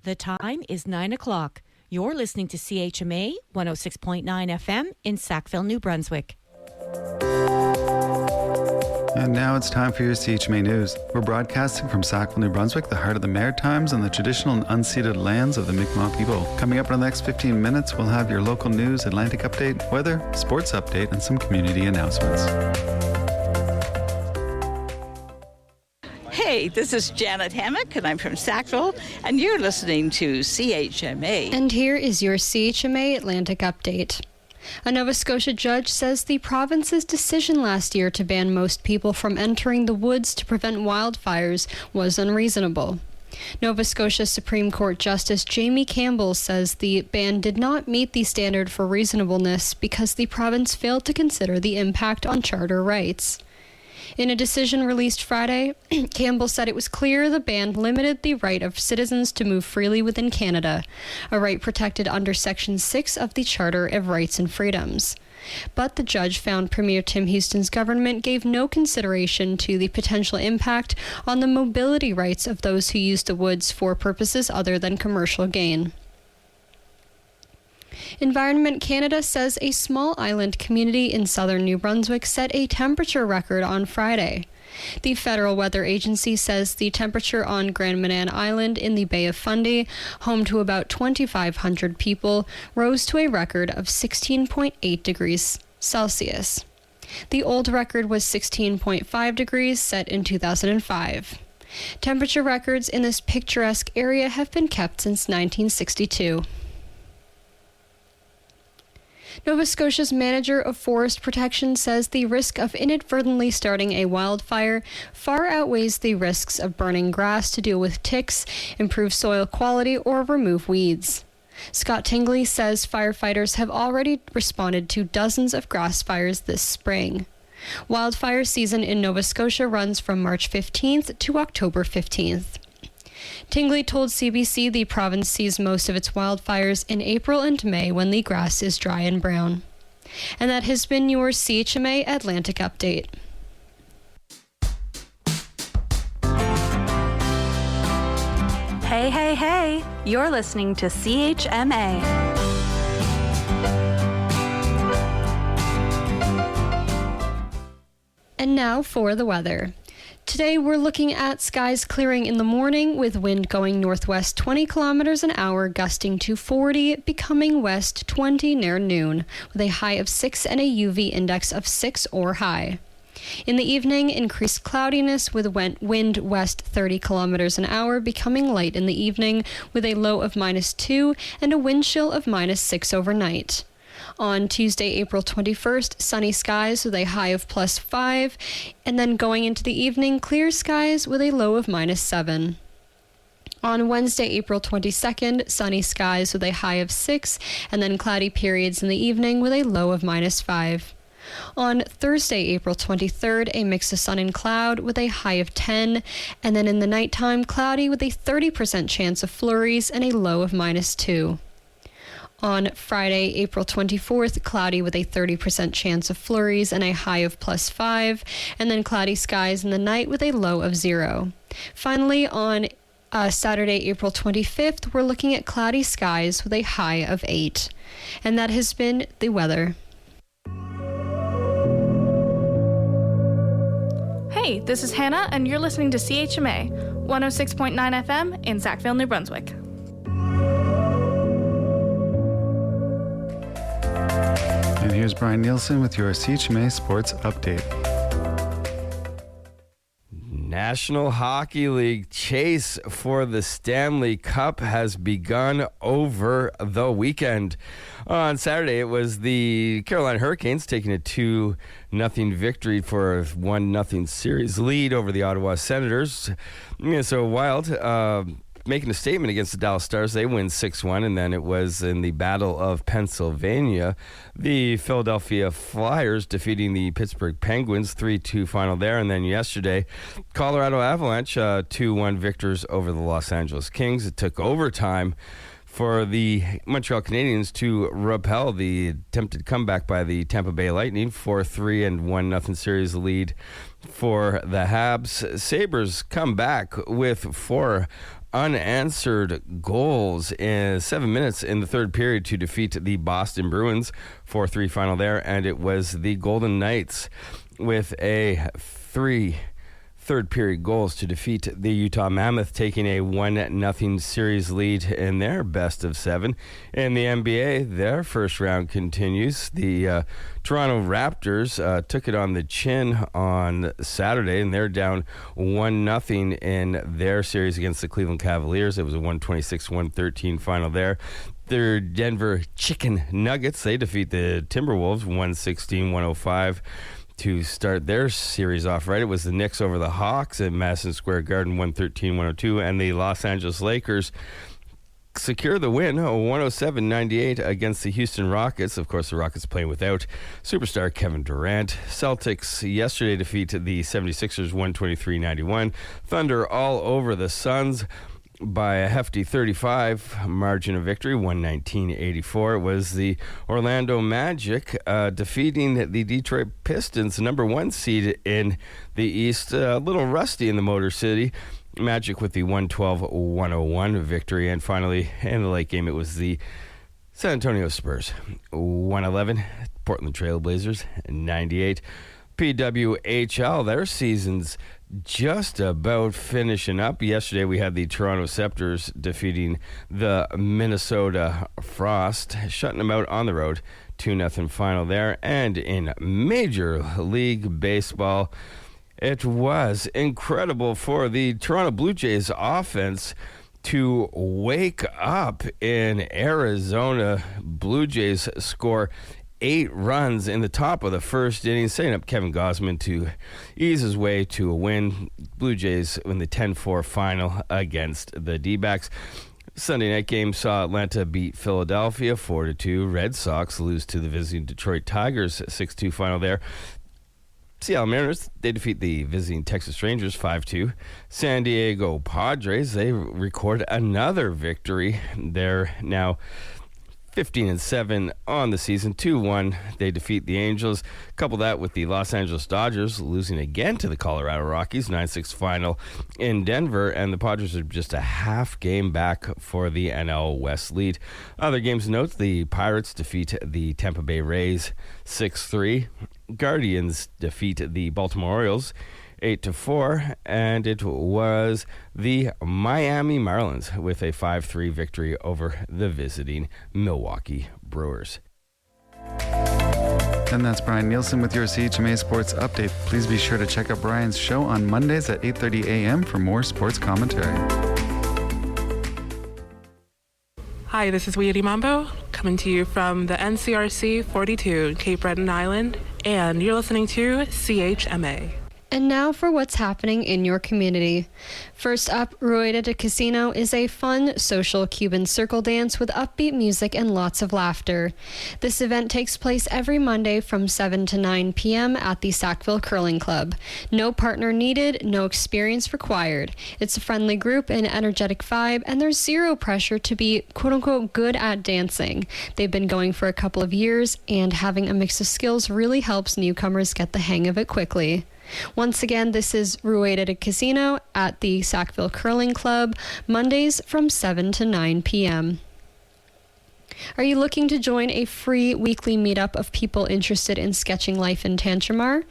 The time is 9 o'clock. You're listening to CHMA 106.9 FM in Sackville, New Brunswick. And now it's time for your CHMA News. We're broadcasting from Sackville, New Brunswick, the heart of the Maritimes and the traditional and unceded lands of the Mi'kmaq people. Coming up in the next 15 minutes, we'll have your local news, Atlantic update, weather, sports update, and some community announcements. Hey, this is Janet Hammock, and I'm from Sackville, and you're listening to CHMA. And here is your CHMA Atlantic update. A Nova Scotia judge says the province's decision last year to ban most people from entering the woods to prevent wildfires was unreasonable. Nova Scotia Supreme Court Justice Jamie Campbell says the ban did not meet the standard for reasonableness because the province failed to consider the impact on charter rights. In a decision released Friday, Campbell said it was clear the ban limited the right of citizens to move freely within Canada, a right protected under Section 6 of the Charter of Rights and Freedoms. But the judge found Premier Tim Houston's government gave no consideration to the potential impact on the mobility rights of those who use the woods for purposes other than commercial gain. Environment Canada says a small island community in southern New Brunswick set a temperature record on Friday. The Federal Weather Agency says the temperature on Grand Manan Island in the Bay of Fundy, home to about 2,500 people, rose to a record of 16.8 degrees Celsius. The old record was 16.5 degrees set in 2005. Temperature records in this picturesque area have been kept since 1962. Nova Scotia's manager of forest protection says the risk of inadvertently starting a wildfire far outweighs the risks of burning grass to deal with ticks, improve soil quality, or remove weeds. Scott Tingley says firefighters have already responded to dozens of grass fires this spring. Wildfire season in Nova Scotia runs from March 15th to October 15th. Tingley told CBC the province sees most of its wildfires in April and May when the grass is dry and brown. And that has been your CHMA Atlantic update. Hey, hey, hey! You're listening to CHMA. And now for the weather. Today we're looking at skies clearing in the morning with wind going northwest 20 kilometers an hour, gusting to 40, becoming west 20 near noon, with a high of 6 and a UV index of 6 or high. In the evening, increased cloudiness with wind west 30 kilometers an hour, becoming light in the evening with a low of -2 and a wind chill of -6 overnight. On Tuesday, April 21st, sunny skies with a high of +5, and then going into the evening, clear skies with a low of -7. On Wednesday, April 22nd, sunny skies with a high of 6, and then cloudy periods in the evening with a low of -5. On Thursday, April 23rd, a mix of sun and cloud with a high of 10, and then in the nighttime, cloudy with a 30% chance of flurries and a low of -2. On Friday, April 24th, cloudy with a 30% chance of flurries and a high of +5, and then cloudy skies in the night with a low of 0. Finally, on Saturday, April 25th, we're looking at cloudy skies with a high of 8. And that has been the weather. Hey, this is Hannah, and you're listening to CHMA 106.9 FM in Sackville, New Brunswick. And here's Brian Nielsen with your CHMA Sports Update. National Hockey League chase for the Stanley Cup has begun over the weekend. On Saturday, it was the Carolina Hurricanes taking a 2-0 victory for a 1-0 series lead over the Ottawa Senators. So Wild making a statement against the Dallas Stars. They win 6-1, and then it was in the Battle of Pennsylvania, the Philadelphia Flyers defeating the Pittsburgh Penguins 3-2 final there. And then yesterday, Colorado Avalanche 2-1 victors over the Los Angeles Kings. It took overtime for the Montreal Canadiens to repel the attempted comeback by the Tampa Bay Lightning, 4-3 and 1-0 series lead for the Habs. Sabres come back with 4 unanswered goals in 7 minutes in the third period to defeat the Boston Bruins 4-3 final there, and it was the Golden Knights with a 3 third period goals to defeat the Utah Mammoth, taking a 1-0 series lead in their best of 7. In the NBA, their first round continues. The Toronto Raptors took it on the chin on Saturday, and they're down 1-0 in their series against the Cleveland Cavaliers. It was a 126-113 final there. Their Denver Chicken Nuggets, they defeat the Timberwolves 116-105. To start their series off right. It was the Knicks over the Hawks at Madison Square Garden 113-102, and the Los Angeles Lakers secure the win 107-98 against the Houston Rockets. Of course, the Rockets playing without superstar Kevin Durant. Celtics yesterday defeated the 76ers 123-91. Thunder all over the Suns by a hefty 35 margin of victory, 119-84. It was the Orlando Magic defeating the Detroit Pistons, number 1 seed in the East. A little rusty in the Motor City. Magic with the 112-101 victory. And finally, in the late game, it was the San Antonio Spurs, 111. Portland Trailblazers, 98. PWHL, their season's just about finishing up. Yesterday we had the Toronto Scepters defeating the Minnesota Frost, shutting them out on the road, 2-0 final there. And in Major League Baseball, it was incredible for the Toronto Blue Jays offense to wake up in Arizona. Blue Jays score 8 runs in the top of the first inning, setting up Kevin Gausman to ease his way to a win. Blue Jays win the 10-4 final against the D-backs. Sunday night game saw Atlanta beat Philadelphia 4-2. Red Sox lose to the visiting Detroit Tigers 6-2 final there. Seattle Mariners, they defeat the visiting Texas Rangers 5-2. San Diego Padres, they record another victory. They're now 15-7 on the season, 2-1. They defeat the Angels. Couple that with the Los Angeles Dodgers losing again to the Colorado Rockies, 9-6 final in Denver, and the Padres are just a half game back for the NL West lead. Other games to note, the Pirates defeat the Tampa Bay Rays 6-3. Guardians defeat the Baltimore Orioles 8-4, and it was the Miami Marlins with a 5-3 victory over the visiting Milwaukee Brewers. And that's Brian Nielsen with your CHMA Sports Update. Please be sure to check out Brian's show on Mondays at 8:30 a.m. for more sports commentary. Hi, this is Weedy Mambo, coming to you from the NCRC 42 Cape Breton Island, and you're listening to CHMA. And now for what's happening in your community. First up, Rueda de Casino is a fun, social Cuban circle dance with upbeat music and lots of laughter. This event takes place every Monday from 7 to 9 p.m. at the Sackville Curling Club. No partner needed, no experience required. It's a friendly group, an energetic vibe, and there's zero pressure to be quote-unquote good at dancing. They've been going for a couple of years, and having a mix of skills really helps newcomers get the hang of it quickly. Once again, this is Rueda de Casino at the Sackville Curling Club, Mondays from 7 to 9 p.m. Are you looking to join a free weekly meetup of people interested in sketching life in Tantramar?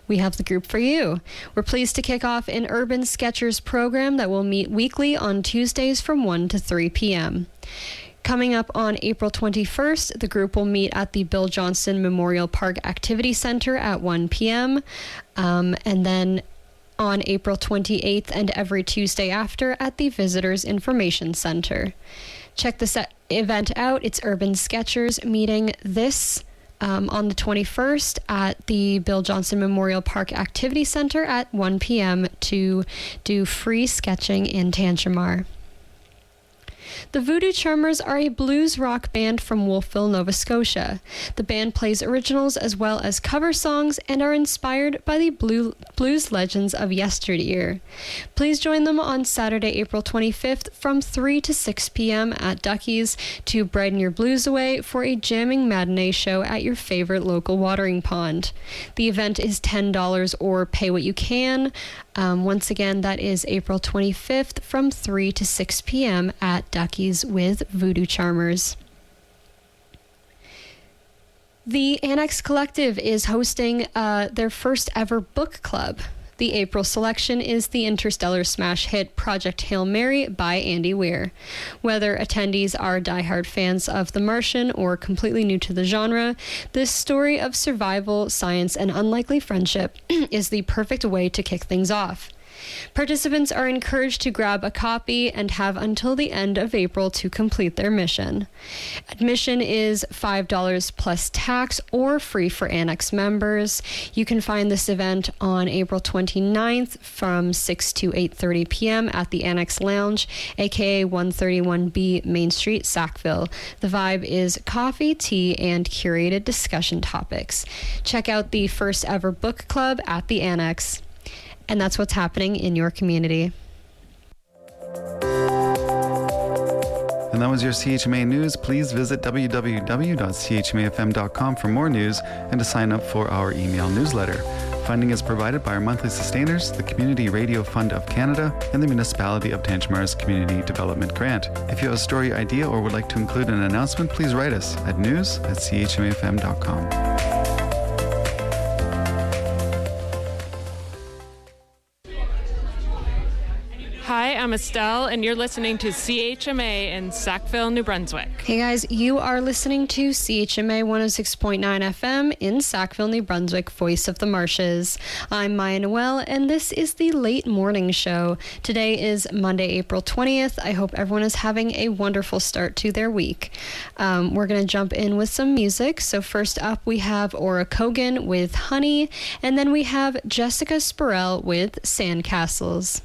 We have the group for you. We're pleased to kick off an Urban Sketchers program that will meet weekly on Tuesdays from 1 to 3 p.m. Coming up on April 21st, the group will meet at the Bill Johnston Memorial Park Activity Center at 1 p.m. And then on April 28th and every Tuesday after at the Visitors Information Center. Check this event out. It's Urban Sketchers meeting this on the 21st at the Bill Johnston Memorial Park Activity Center at 1 p.m. to do free sketching in Tantramar. The Voodoo Charmers are a blues rock band from Wolfville, Nova Scotia. The band plays originals as well as cover songs and are inspired by the blues legends of yesteryear. Please join them on Saturday, April 25th from 3 to 6 p.m. at Ducky's to brighten your blues away for a jamming matinee show at your favorite local watering pond. The event is $10 or pay what you can. Once again, that is April 25th from 3 to 6 p.m. at Ducky's with Voodoo Charmers. The Annex Collective is hosting their first ever book club. The April selection is the interstellar smash hit Project Hail Mary by Andy Weir. Whether attendees are diehard fans of The Martian or completely new to the genre, this story of survival, science, and unlikely friendship is the perfect way to kick things off. Participants are encouraged to grab a copy and have until the end of April to complete their mission. Admission is $5 plus tax or free for Annex members. You can find this event on April 29th from 6 to 8:30 p.m. at the Annex Lounge, aka 131B Main Street, Sackville. The vibe is coffee, tea, and curated discussion topics. Check out the first ever book club at the Annex. And that's what's happening in your community. And that was your CHMA News. Please visit www.chmafm.com for more news and to sign up for our email newsletter. Funding is provided by our monthly sustainers, the Community Radio Fund of Canada, and the Municipality of Tantgimar's Community Development Grant. If you have a story idea or would like to include an announcement, please write us at news@chmafm.com. Hi, I'm Estelle, and you're listening to CHMA in Sackville, New Brunswick. Hey guys, you are listening to CHMA 106.9 FM in Sackville, New Brunswick, Voice of the Marshes. I'm Maya Noel, and this is the Late Morning Show. Today is Monday, April 20th. I hope everyone is having a wonderful start to their week. We're going to jump in with some music. So first up, we have Aura Kogan with Honey, and then we have Jessica Spurrell with Sandcastles.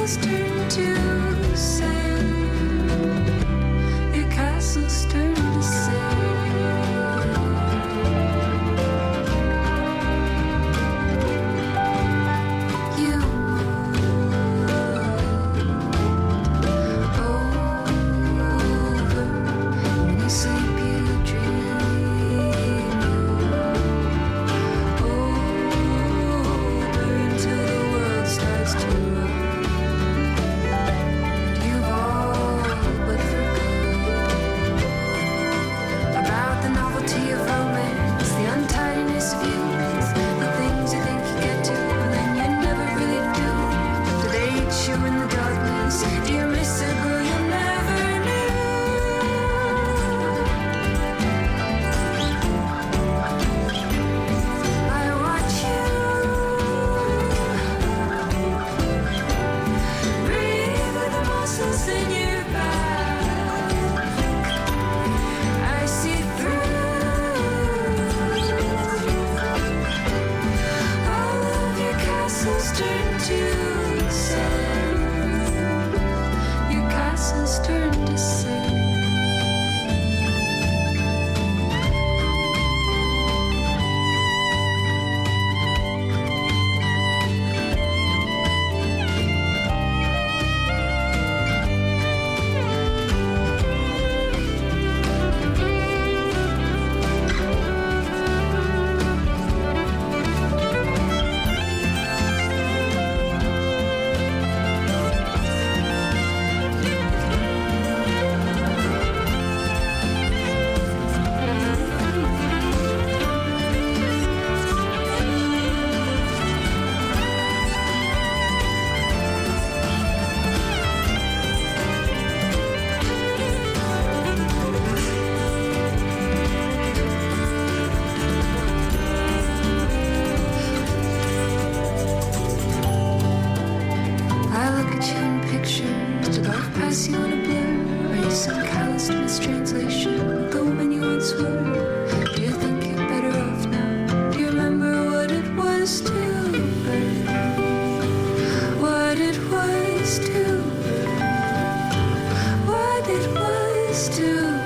castles turn to sand. Your castles turn to sand. You over when you sleep, you dream. Over until the world starts to run. You've all but forgotten about the novelty of romance, the untidiness of youth, the things you think you get to, and then you never really do. Do they eat you in the darkness? Do you miss a girl you never knew? I watch you breathe with the muscles in your back. I see through all of your castles turn to sand. Your castles turn to sand. I look at you in pictures, do life pass you in a blur? Are you some calloused mistranslation of the woman you once were? Do you think you're better off now? Do you remember what it was to burn? What it was to burn? What it was to burn?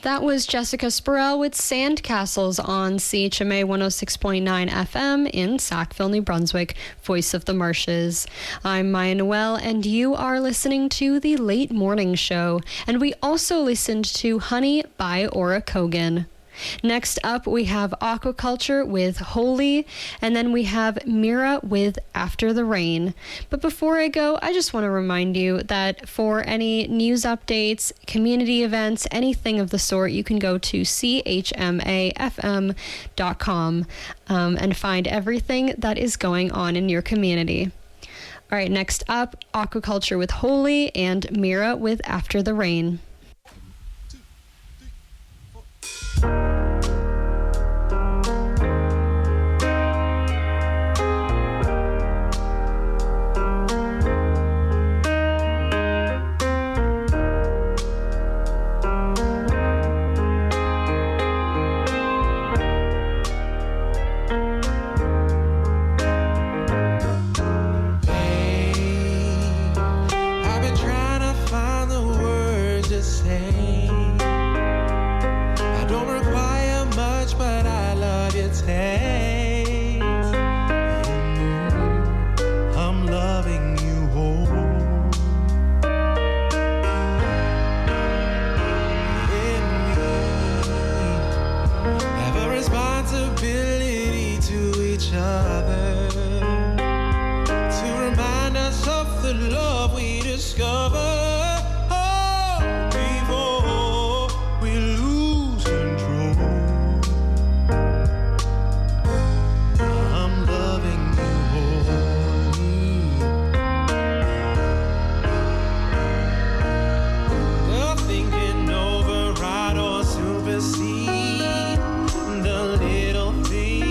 That was Jessica Spurrell with Sandcastles on CHMA 106.9 FM in Sackville, New Brunswick, Voice of the Marshes. I'm Maya Noel, and you are listening to The Late Morning Show. And we also listened to Honey by Ora Kogan. Next up, we have Aquaculture with Holy, and then we have Mira with After the Rain. But before I go, I just want to remind you that for any news updates, community events, anything of the sort, you can go to chmafm.com and find everything that is going on in your community. All right, next up, Aquaculture with Holy and Mira with After the Rain. I've been trying to find the words to say. I don't require much, but I love your taste. I'm loving you whole. And we have a responsibility to each other, to remind us of the love we discover. Oh, before we lose control. I'm loving you wholly. Nothing can override or supersede the little things.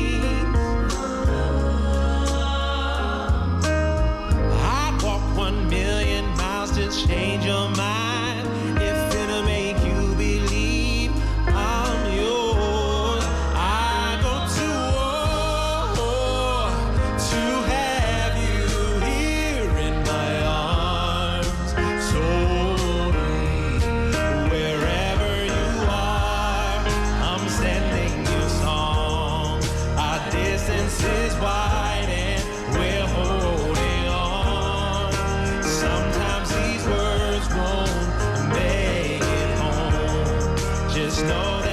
Just know